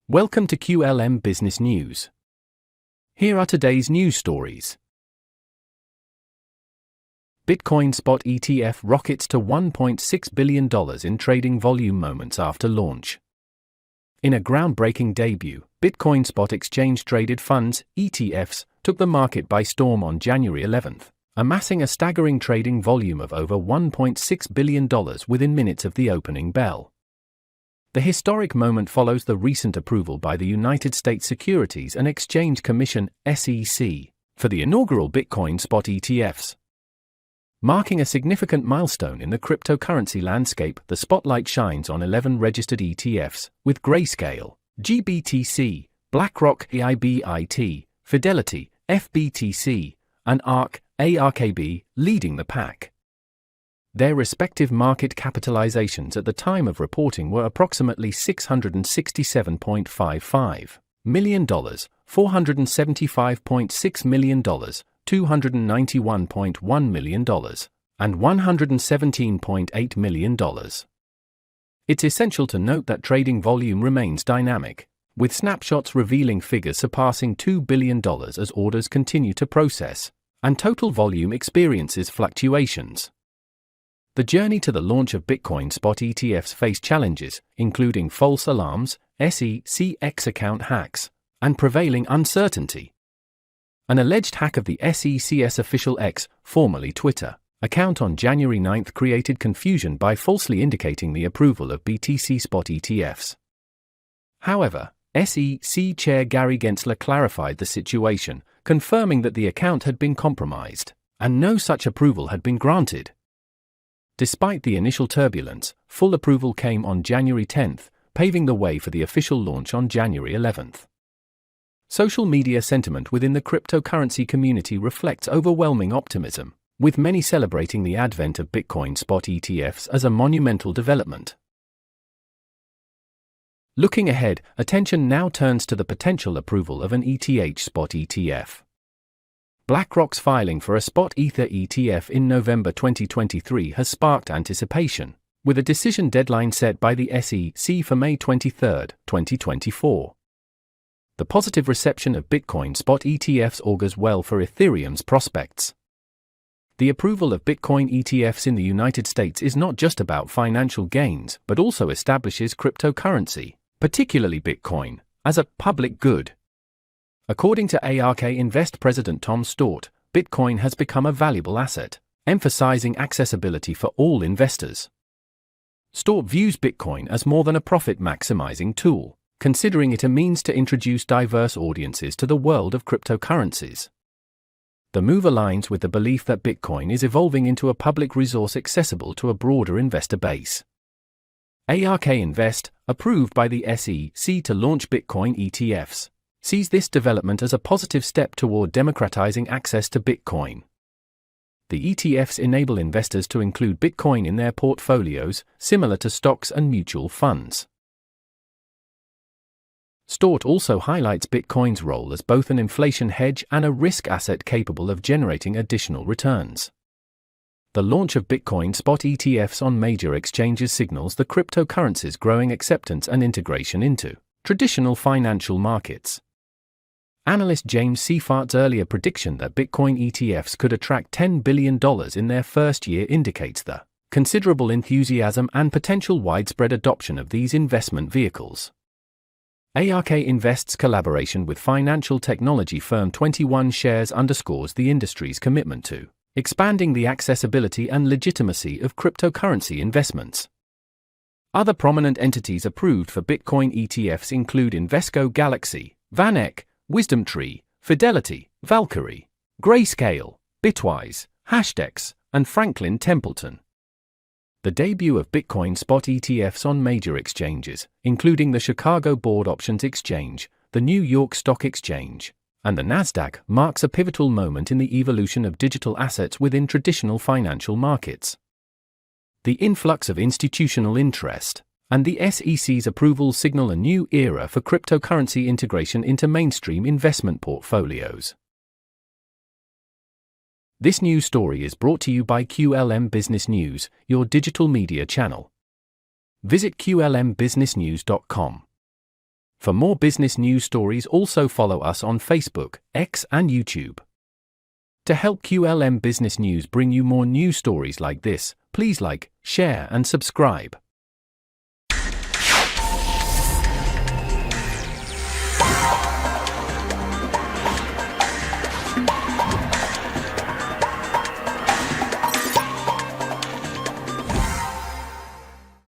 Welcome to QLM Business News. Here are today's news stories. Bitcoin Spot ETF rockets to $1.6 billion in trading volume moments after launch. In a groundbreaking debut, Bitcoin Spot Exchange-Traded Funds, ETFs, took the market by storm on January 11th, amassing a staggering trading volume of over $1.6 billion within minutes of the opening bell. The historic moment follows the recent approval by the United States Securities and Exchange Commission, SEC, for the inaugural Bitcoin Spot ETFs. Marking a significant milestone in the cryptocurrency landscape, the spotlight shines on 11 registered ETFs, with Grayscale, GBTC, Blackrock, IBIT, Fidelity, FBTC, and ARKB leading the pack. Their respective market capitalizations at the time of reporting were approximately $667.55 million, $475.6 million, $291.1 million, and $117.8 million. It's essential to note that trading volume remains dynamic, with snapshots revealing figures surpassing $2 billion as orders continue to process, and total volume experiences fluctuations. The journey to the launch of Bitcoin Spot ETFs faced challenges, including false alarms, SEC account hacks, and prevailing uncertainty. An alleged hack of the SEC's official X, formerly Twitter, account on January 9 created confusion by falsely indicating the approval of BTC Spot ETFs. However, SEC Chair Gary Gensler clarified the situation, confirming that the account had been compromised, and no such approval had been granted. Despite the initial turbulence, full approval came on January 10, paving the way for the official launch on January 11. Social media sentiment within the cryptocurrency community reflects overwhelming optimism, with many celebrating the advent of Bitcoin Spot ETFs as a monumental development. Looking ahead, attention now turns to the potential approval of an ETH Spot ETF. BlackRock's filing for a Spot Ether ETF in November 2023 has sparked anticipation, with a decision deadline set by the SEC for May 23, 2024. The positive reception of Bitcoin Spot ETFs augurs well for Ethereum's prospects. The approval of Bitcoin ETFs in the United States is not just about financial gains but also establishes cryptocurrency, particularly Bitcoin, as a public good. According to ARK Invest President Tom Stort, Bitcoin has become a valuable asset, emphasizing accessibility for all investors. Stort views Bitcoin as more than a profit-maximizing tool, considering it a means to introduce diverse audiences to the world of cryptocurrencies. The move aligns with the belief that Bitcoin is evolving into a public resource accessible to a broader investor base. ARK Invest, approved by the SEC to launch Bitcoin ETFs, sees this development as a positive step toward democratizing access to Bitcoin. The ETFs enable investors to include Bitcoin in their portfolios, similar to stocks and mutual funds. Stort also highlights Bitcoin's role as both an inflation hedge and a risk asset capable of generating additional returns. The launch of Bitcoin Spot ETFs on major exchanges signals the cryptocurrency's growing acceptance and integration into traditional financial markets. Analyst James Seifart's earlier prediction that Bitcoin ETFs could attract $10 billion in their first year indicates the considerable enthusiasm and potential widespread adoption of these investment vehicles. ARK Invest's collaboration with financial technology firm 21 Shares underscores the industry's commitment to expanding the accessibility and legitimacy of cryptocurrency investments. Other prominent entities approved for Bitcoin ETFs include Invesco Galaxy, VanEck, WisdomTree, Fidelity, Valkyrie, Grayscale, Bitwise, Hashdex, and Franklin Templeton. The debut of Bitcoin Spot ETFs on major exchanges, including the Chicago Board Options Exchange, the New York Stock Exchange, and the Nasdaq, marks a pivotal moment in the evolution of digital assets within traditional financial markets. The influx of institutional interest and the SEC's approval signal a new era for cryptocurrency integration into mainstream investment portfolios. This news story is brought to you by QLM Business News, your digital media channel. Visit qlmbusinessnews.com. For more business news stories, also follow us on Facebook, X, and YouTube. To help QLM Business News bring you more news stories like this, please like, share, and subscribe.